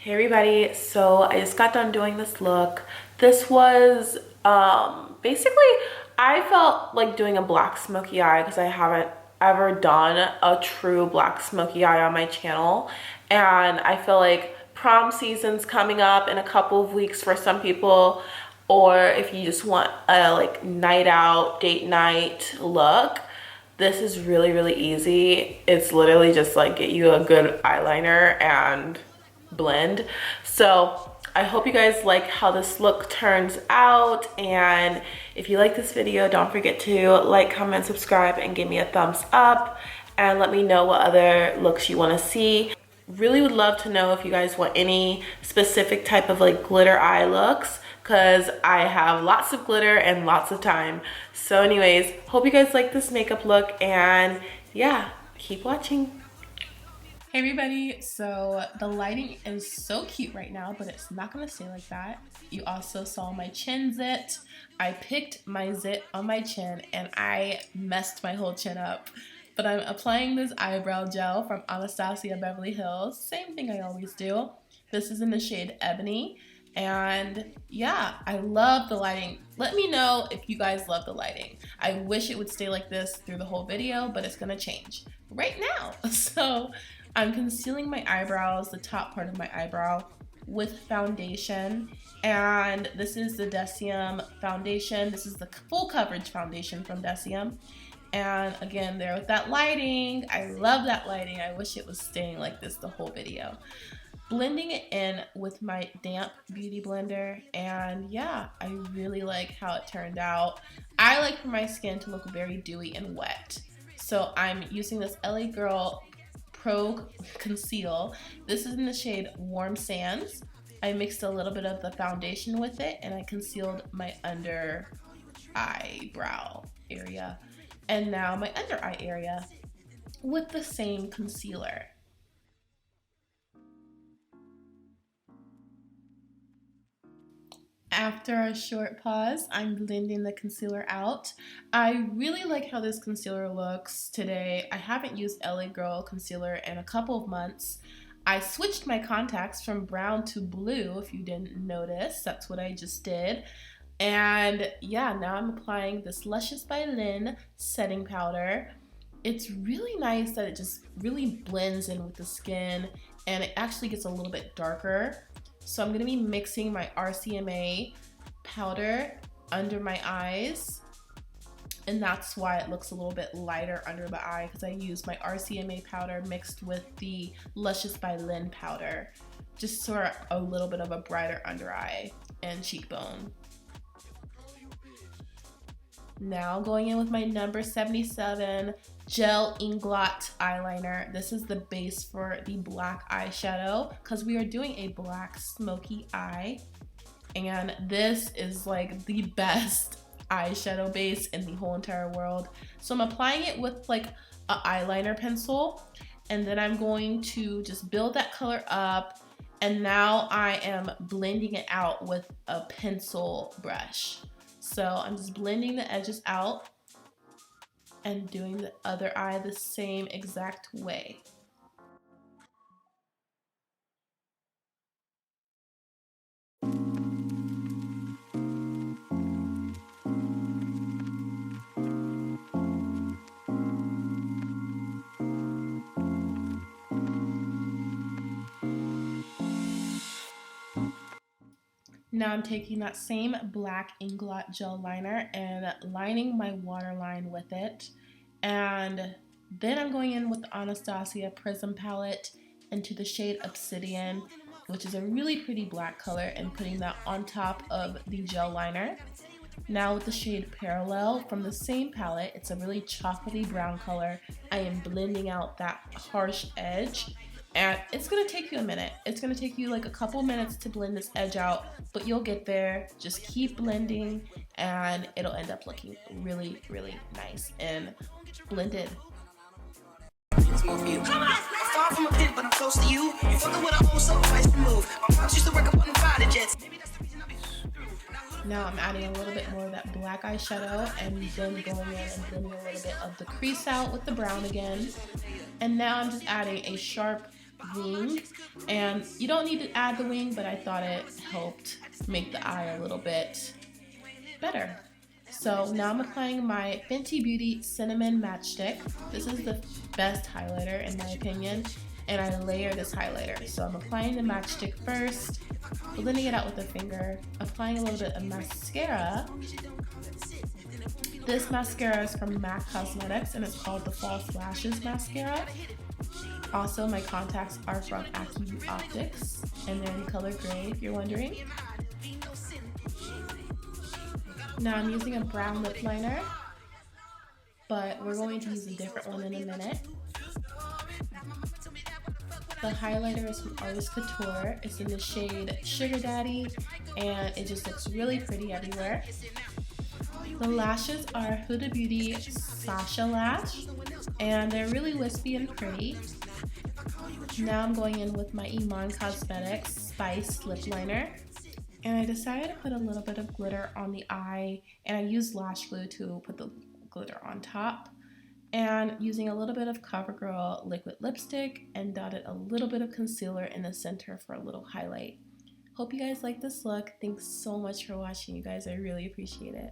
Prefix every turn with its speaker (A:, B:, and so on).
A: Hey everybody, so I just got done doing this look. This was basically, I felt like doing a black smoky eye because I haven't ever done a true black smoky eye on my channel, and I feel like prom season's coming up in a couple of weeks for some people, or if you just want a like night out date night look, this is really easy. It's literally just like get you a good eyeliner and blend. So I hope you guys like how this look turns out, and if you like this video, don't forget to like, comment, subscribe, and give me a thumbs up, and let me know what other looks you want to see. Really would love to know if you guys want any specific type of like glitter eye looks, because I have lots of glitter and lots of time. So anyways, hope you guys like this makeup look, and yeah, keep watching. Hey everybody, so the lighting is so cute right now, but it's not gonna stay like that. You also saw my chin zit. I picked my zit on my chin and I messed my whole chin up. But I'm applying this eyebrow gel from Anastasia Beverly Hills. Same thing I always do. This is in the shade Ebony. And yeah, I love the lighting. Let me know if you guys love the lighting. I wish it would stay like this through the whole video, but it's gonna change right now. So I'm concealing my eyebrows, the top part of my eyebrow, with foundation. And this is the Deciem foundation. This is the full coverage foundation from Deciem. And again, there with that lighting. I love that lighting. I wish it was staying like this the whole video. Blending it in with my damp beauty blender, and yeah, I really like how it turned out. I like for my skin to look very dewy and wet. So I'm using this LA Girl Pro Conceal. This is in the shade Warm Sands. I mixed a little bit of the foundation with it, and I concealed my under eyebrow area. And now my under eye area with the same concealer. After a short pause, I'm blending the concealer out. I really like how this concealer looks today. I haven't used LA Girl concealer in a couple of months. I switched my contacts from brown to blue, if you didn't notice. That's what I just did. And yeah, now I'm applying this Luscious by Lena setting powder. It's really nice that it just really blends in with the skin, and it actually gets a little bit darker. So I'm going to be mixing my RCMA powder under my eyes, and that's why it looks a little bit lighter under the eye, because I used my RCMA powder mixed with the Luscious by Lena powder, just for a little bit of a brighter under eye and cheekbone. Now going in with my number 77 gel Inglot eyeliner. This is the base for the black eyeshadow, because we are doing a black smoky eye, and this is like the best eyeshadow base in the whole entire world. So I'm applying it with like an eyeliner pencil, and then I'm going to just build that color up, and now I am blending it out with a pencil brush. So I'm just blending the edges out and doing the other eye the same exact way. Now I'm taking that same black Inglot gel liner and lining my waterline with it. And then I'm going in with the Anastasia Prism palette into the shade Obsidian, which is a really pretty black color, and putting that on top of the gel liner. Now with the shade Parallel from the same palette, it's a really chocolatey brown color. I am blending out that harsh edge. And it's gonna take you a minute. It's gonna take you like a couple minutes to blend this edge out, but you'll get there. Just keep blending and it'll end up looking really nice and blended.
B: Smokey. Far from a pit, but I'm close to you. You're fucking with a old soul, twice removed. My pops used to work up on fighter jets. Maybe that's the reason I be.
A: Now I'm adding a little bit more of that black eyeshadow, and then going in and blending a little bit of the crease out with the brown again. And now I'm just adding a sharp wing, and you don't need to add the wing, but I thought it helped make the eye a little bit better. So now I'm applying my Fenty Beauty Cinnamon Matchstick. This is the best highlighter in my opinion, and I layer this highlighter. So I'm applying the matchstick first, blending it out with a finger, applying a little bit of mascara. This mascara is from MAC Cosmetics and it's called the False Lashes Mascara. Also, my contacts are from Acuvue Optics and they're in color gray if you're wondering. Now I'm using a brown lip liner, but we're going to use a different one in a minute. The highlighter is from Artist Couture. It's in the shade Sugar Daddy and it just looks really pretty everywhere. The lashes are Huda Beauty Sasha Lash and they're really wispy and pretty. Now I'm going in with my Iman Cosmetics Spice Lip Liner. And I decided to put a little bit of glitter on the eye, and I used lash glue to put the glitter on top. And using a little bit of Covergirl liquid lipstick and dotted a little bit of concealer in the center for a little highlight. Hope you guys like this look. Thanks so much for watching, you guys. I really appreciate it.